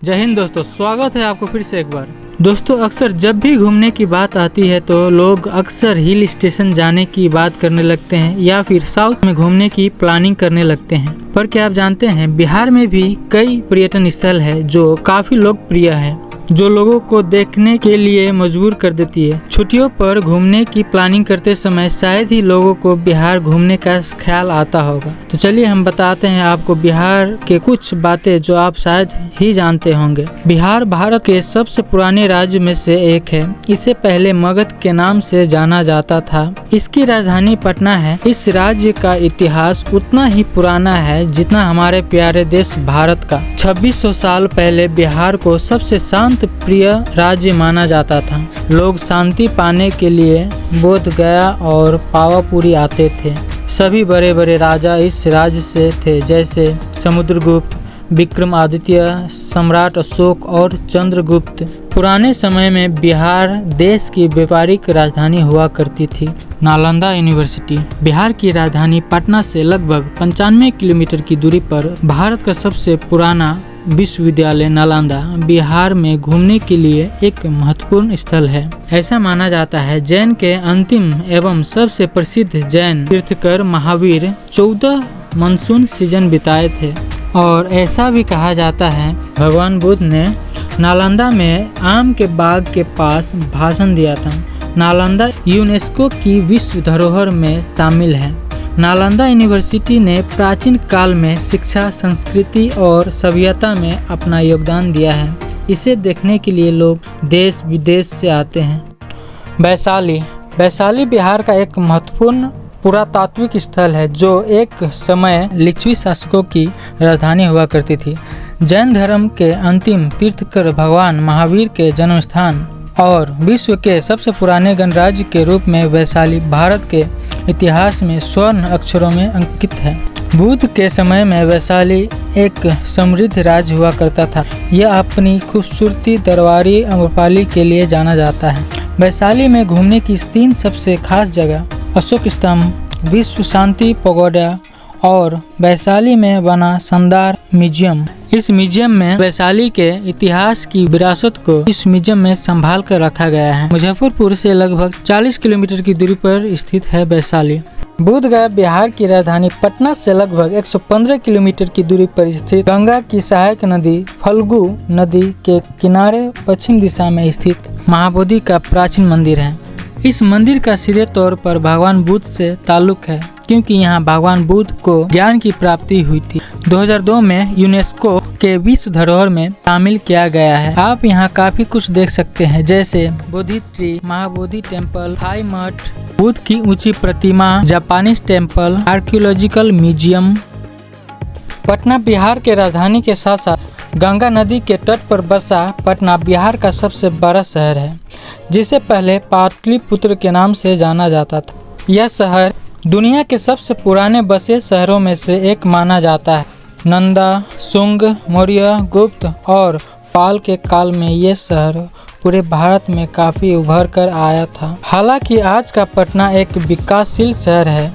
जय हिंद दोस्तों, स्वागत है आपको फिर से एक बार। दोस्तों, अक्सर जब भी घूमने की बात आती है तो लोग अक्सर हिल स्टेशन जाने की बात करने लगते हैं या फिर साउथ में घूमने की प्लानिंग करने लगते हैं। पर क्या आप जानते हैं, बिहार में भी कई पर्यटन स्थल है जो काफी लोकप्रिय है, जो लोगों को देखने के लिए मजबूर कर देती है। छुट्टियों पर घूमने की प्लानिंग करते समय शायद ही लोगों को बिहार घूमने का ख्याल आता होगा। तो चलिए हम बताते हैं आपको बिहार के कुछ बातें जो आप शायद ही जानते होंगे। बिहार भारत के सबसे पुराने राज्य में से एक है। इसे पहले मगध के नाम से जाना जाता था। इसकी राजधानी पटना है। इस राज्य का इतिहास उतना ही पुराना है जितना हमारे प्यारे देश भारत का। 2600 साल पहले बिहार को सबसे शांत प्रिय राज्य माना जाता था। लोग शांति पाने के लिए बोध गया और पावापुरी आते थे। सभी बड़े बड़े राजा इस राज्य से थे, जैसे समुद्रगुप्त, विक्रमादित्य, सम्राट अशोक और चंद्रगुप्त। पुराने समय में बिहार देश की व्यापारिक राजधानी हुआ करती थी। नालंदा यूनिवर्सिटी बिहार की राजधानी पटना से लगभग 95 किलोमीटर की दूरी पर भारत का सबसे पुराना विश्वविद्यालय नालंदा बिहार में घूमने के लिए एक महत्वपूर्ण स्थल है। ऐसा माना जाता है जैन के अंतिम एवं सबसे प्रसिद्ध जैन तीर्थकर महावीर 14 मानसून सीजन बिताए थे। और ऐसा भी कहा जाता है भगवान बुद्ध ने नालंदा में आम के बाग के पास भाषण दिया था। नालंदा यूनेस्को की विश्व धरोहर में शामिल है। नालंदा यूनिवर्सिटी ने प्राचीन काल में शिक्षा, संस्कृति और सभ्यता में अपना योगदान दिया है। इसे देखने के लिए लोग देश विदेश से आते हैं। वैशाली बिहार का एक महत्वपूर्ण पुरातात्विक स्थल है जो एक समय लिच्छवी शासकों की राजधानी हुआ करती थी। जैन धर्म के अंतिम तीर्थकर भगवान महावीर के जन्म स्थान और विश्व के सबसे पुराने गणराज्य के रूप में वैशाली भारत के इतिहास में स्वर्ण अक्षरों में अंकित है। बुद्ध के समय में वैशाली एक समृद्ध राज्य हुआ करता था। यह अपनी खूबसूरती, दरबारी अम्रपाली के लिए जाना जाता है। वैशाली में घूमने की 3 सबसे खास जगह अशोक स्तंभ, विश्व शांति पगोडा और वैशाली में बना शानदार म्यूजियम। इस म्यूजियम में वैशाली के इतिहास की विरासत को इस म्यूजियम में संभाल कर रखा गया है। मुजफ्फरपुर से लगभग 40 किलोमीटर की दूरी पर स्थित है वैशाली। बोधगया बिहार की राजधानी पटना से लगभग 115 किलोमीटर की दूरी पर स्थित गंगा की सहायक नदी फल्गु नदी के किनारे पश्चिम दिशा में स्थित महाबोधि का प्राचीन मंदिर है। इस मंदिर का सीधे तौर पर भगवान बुद्ध से ताल्लुक है, क्योंकि यहाँ भगवान बुद्ध को ज्ञान की प्राप्ति हुई थी। 2002 में यूनेस्को के विश्व धरोहर में शामिल किया गया है। आप यहाँ काफी कुछ देख सकते हैं, जैसे Bodhi tree, Mahabodhi temple, Thai मठ, बुद्ध की ऊंची प्रतिमा, Japanese temple, archaeological museum. Patna Bihar के राजधानी के साथ साथ गंगा नदी के तट पर बसा पटना बिहार का सबसे बड़ा शहर है, जिसे पहले पाटलिपुत्र के नाम से जाना जाता था। यह शहर दुनिया के सबसे पुराने बसे शहरों में से एक माना जाता है। नंदा, शुंग, मौर्य, गुप्त और पाल के काल में ये शहर पूरे भारत में काफ़ी उभर कर आया था। हालांकि आज का पटना एक विकासशील शहर है।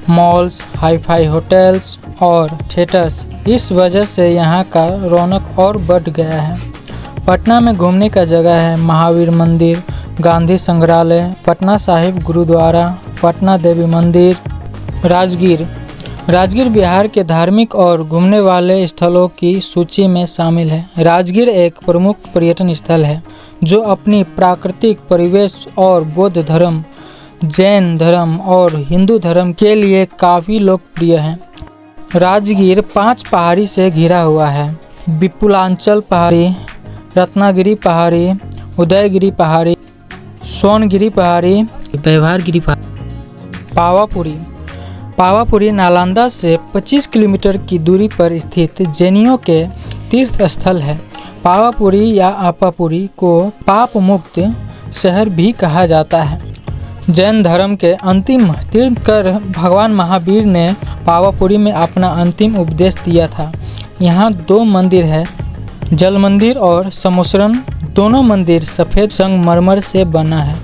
मॉल्स, हाई-फाई होटल्स और थिएटर्स, इस वजह से यहाँ का रौनक और बढ़ गया है। पटना में घूमने का जगह है महावीर मंदिर, गांधी संग्रहालय, पटना साहिब गुरुद्वारा, पटना देवी मंदिर। राजगीर बिहार के धार्मिक और घूमने वाले स्थलों की सूची में शामिल है। राजगीर एक प्रमुख पर्यटन स्थल है जो अपनी प्राकृतिक परिवेश और बौद्ध धर्म, जैन धर्म और हिंदू धर्म के लिए काफ़ी लोकप्रिय है। राजगीर 5 पहाड़ी से घिरा हुआ है: विपुलांचल पहाड़ी, रत्नागिरी पहाड़ी, उदयगिरी पहाड़ी, सोनगिरी पहाड़ी, व्यवहारगिरी पहाड़ी। पावापुरी नालंदा से 25 किलोमीटर की दूरी पर स्थित जैनियों के तीर्थ स्थल है। पावापुरी या आपापुरी को पाप मुक्त शहर भी कहा जाता है। जैन धर्म के अंतिम तीर्थकर भगवान महावीर ने पावापुरी में अपना अंतिम उपदेश दिया था। यहाँ 2 मंदिर है, जल मंदिर और समोसरन। दोनों मंदिर सफ़ेद संगमरमर से बना है।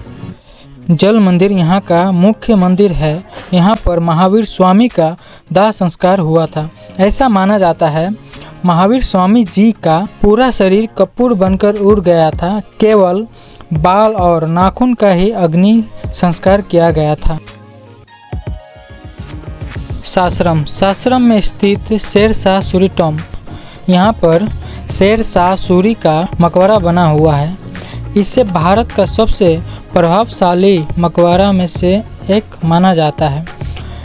जल मंदिर यहाँ का मुख्य मंदिर है। यहाँ पर महावीर स्वामी का दाह संस्कार हुआ था। ऐसा माना जाता है महावीर स्वामी जी का पूरा शरीर कपूर बनकर उड़ गया था, केवल बाल और नाखून का ही अग्नि संस्कार किया गया था। साश्रम। साश्रम में स्थित शेरशाह सूरी टॉम्ब। यहाँ पर शेरशाह सूरी का मकबरा बना हुआ है। इसे भारत का सबसे प्रभावशाली मकबरा में से एक माना जाता है।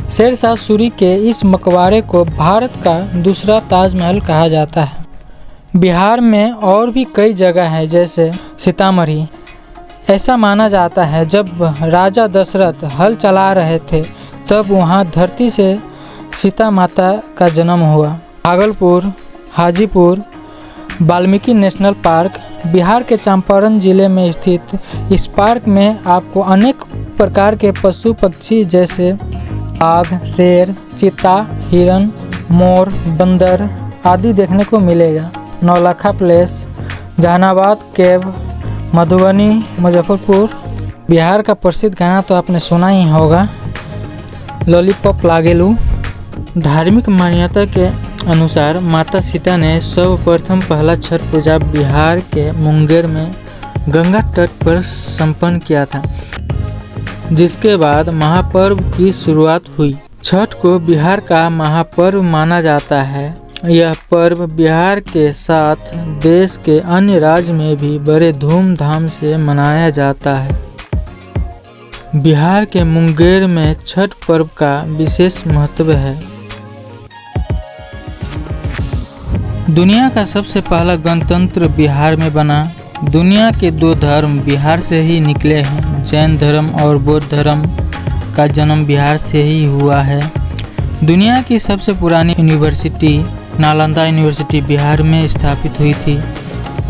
शेरशाह सूरी के इस मकबरे को भारत का दूसरा ताजमहल कहा जाता है। बिहार में और भी कई जगह हैं, जैसे सीतामढ़ी। ऐसा माना जाता है जब राजा दशरथ हल चला रहे थे तब वहाँ धरती से सीता माता का जन्म हुआ। Bhagalpur, Hajipur, Valmiki national park. बिहार के चंपारण जिले में स्थित इस पार्क में आपको अनेक प्रकार के पशु पक्षी जैसे बाघ, शेर, चीता, हिरन, मोर, बंदर आदि देखने को मिलेगा। नौलखा प्लेस, जहानाबाद केव, मधुबनी, मुजफ्फरपुर। बिहार का प्रसिद्ध गाना तो आपने सुना ही होगा, लॉलीपॉप लागेलू। धार्मिक मान्यता के अनुसार माता सीता ने सर्वप्रथम पहला छठ पूजा बिहार के मुंगेर में गंगा तट पर संपन्न किया था, जिसके बाद महापर्व की शुरुआत हुई। छठ को बिहार का महापर्व माना जाता है। यह पर्व बिहार के साथ देश के अन्य राज्य में भी बड़े धूमधाम से मनाया जाता है। बिहार के मुंगेर में छठ पर्व का विशेष महत्व है। दुनिया का सबसे पहला गणतंत्र बिहार में बना। दुनिया के दो धर्म बिहार से ही निकले हैं। जैन धर्म और बौद्ध धर्म का जन्म बिहार से ही हुआ है। दुनिया की सबसे पुरानी यूनिवर्सिटी नालंदा यूनिवर्सिटी बिहार में स्थापित हुई थी।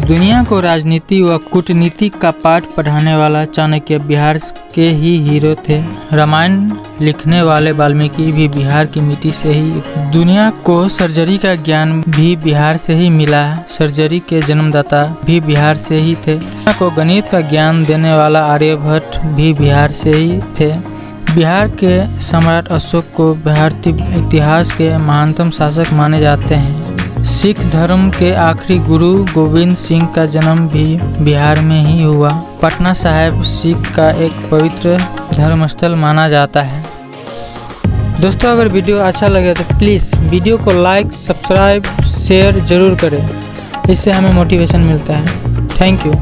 दुनिया को राजनीति व कूटनीति का पाठ पढ़ाने वाला चाणक्य बिहार के ही हीरो थे। रामायण लिखने वाले वाल्मीकि भी बिहार की मिट्टी से ही। दुनिया को सर्जरी का ज्ञान भी बिहार से ही मिला है। सर्जरी के जन्मदाता भी बिहार से ही थे। दुनिया को गणित का ज्ञान देने वाला आर्यभट्ट भी बिहार से ही थे। बिहार के सम्राट अशोक को भारतीय इतिहास के महानतम शासक माने जाते हैं। सिख धर्म के आखिरी गुरु गोविंद सिंह का जन्म भी बिहार में ही हुआ। पटना साहिब सिख का एक पवित्र धर्मस्थल माना जाता है। दोस्तों, अगर वीडियो अच्छा लगे तो प्लीज़ वीडियो को लाइक, सब्सक्राइब, शेयर ज़रूर करें। इससे हमें मोटिवेशन मिलता है। Thank you.